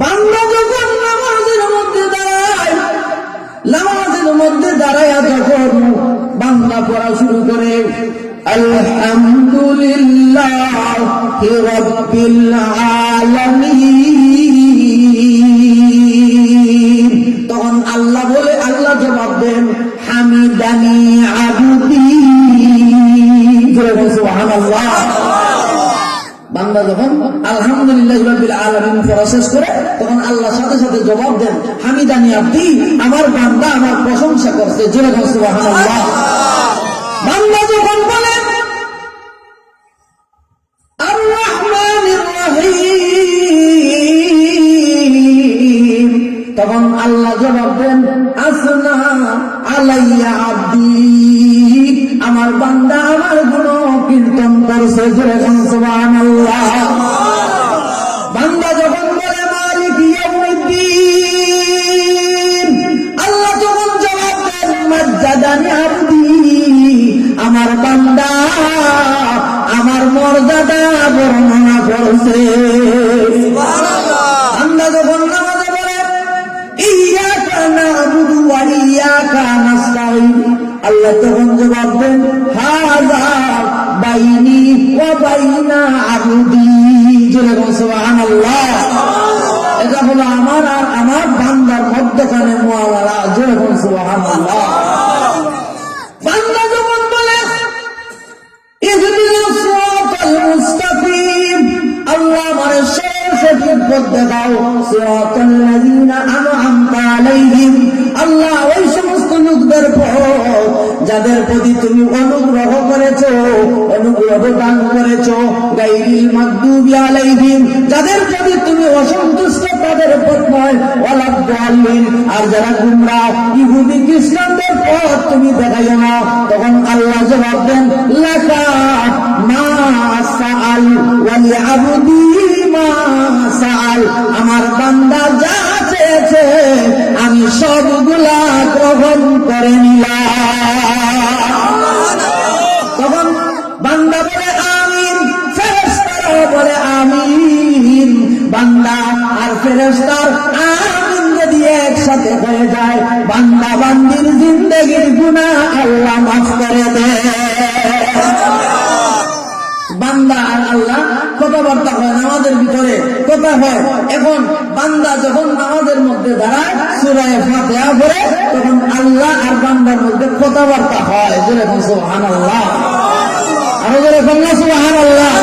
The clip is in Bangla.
বান্দা যখন নামাজের মধ্যে দাঁড়ায় যখন বান্দা পড়া শুরু করে আলহামদুলিল্লাহি রাব্বিল আলামিন, তখন আল্লাহ বলে, আল্লাহ জবাব দেন হামিদানি আবদি। সুবহানাল্লাহ। বান্দা যখন আলহামদুলিল্লাহি রাব্বিল আলামিন পড়া শেষ করে তখন আল্লাহ সাথে সাথে জবাব দেন হামিদানি আবদি, আমার বান্দা আমার প্রশংসা করছে। যেরকম সুবহানাল্লাহ। বান্দা যখন বলে আর রহমানির রহিম, তখন আল্লাহ জবাব দেন আসনা আলাইয়া আবদি, আমার বান্দা আমার গুণ কীর্তন করছে। যেরকম সুবহানাল্লাহ। বান্দা যখন বলে মালিক ইয়াউমিদ্দিন, আল্লাহ যখন জবাব দেন মাজ্জাদানি আবদি, আমার বান্দা আমার মর্যাদা বর্ণনা করছে। বান্দা যখন নামাজে বলে ইয়্যাকা না'বুদু ওয়া ইয়্যাকা নাস্তাঈন, আল্লাহ তখন জবাব দেন হাযা বাইনি ওয়া বাইনা আবদি। যেরকম সুবহানাল্লাহ। এটা হলো আমার আর আমার বান্দার মধ্যখানে মুআমালা। যেরকম সুবহানাল্লাহ। বান্দা যখন বলে ইহদিনাস সিরাতাল মুস্তাকিম, আল্লাহ আমারে সঠিক পথ দেখাও। সিরাতাল লাযিনা আন'আমতা আলাইহিম, আল্লাহ ওই সমস্ত লোকদের পথ যাদের প্রতি তুমি অনুগ্রহ করেছো, অনুগ্রহ দান করেছো। গায়রিল মাগদুবি আলাইহিম, যাদের প্রতি তুমি অসন্তুষ্ট তাদের পথ নয়। ওয়ালাদ দাল্লিন, আর যারা গুমরাহ ইহুদি খ্রিস্টানদের পথ তুমি দেখাইও না। তখন আল্লাহ জবাব দেন লাকা মা সাআল ওয়া লিআবদি মা সাআল, আমার বান্দা যা চেয়েছে আমি সবগুলা গ্রহণ করে নিলাম। তখন বান্দা বলে আমিন, ফেরেশতারা বলে আমিন। বান্দা আর ফেরেশতার আমিন যদি একসাথে হয়ে যায়, বান্দা বান্দির জিন্দেগির গুনাহ আল্লাহ মাফ করে দেয়। বান্দা আর আল্লাহ কথাবার্তা হয়, নামাজের ভিতরে কথা হয়। এখন বান্দা যখন নামাজের মধ্যে দাঁড়ায় সূরা ফাতিহা পড়ে, তখন আল্লাহ আর বান্দার মধ্যে কথাবার্তা হয়। যেরকম সুবহানাল্লাহ। আরো যেরকম সুবহানাল্লাহ।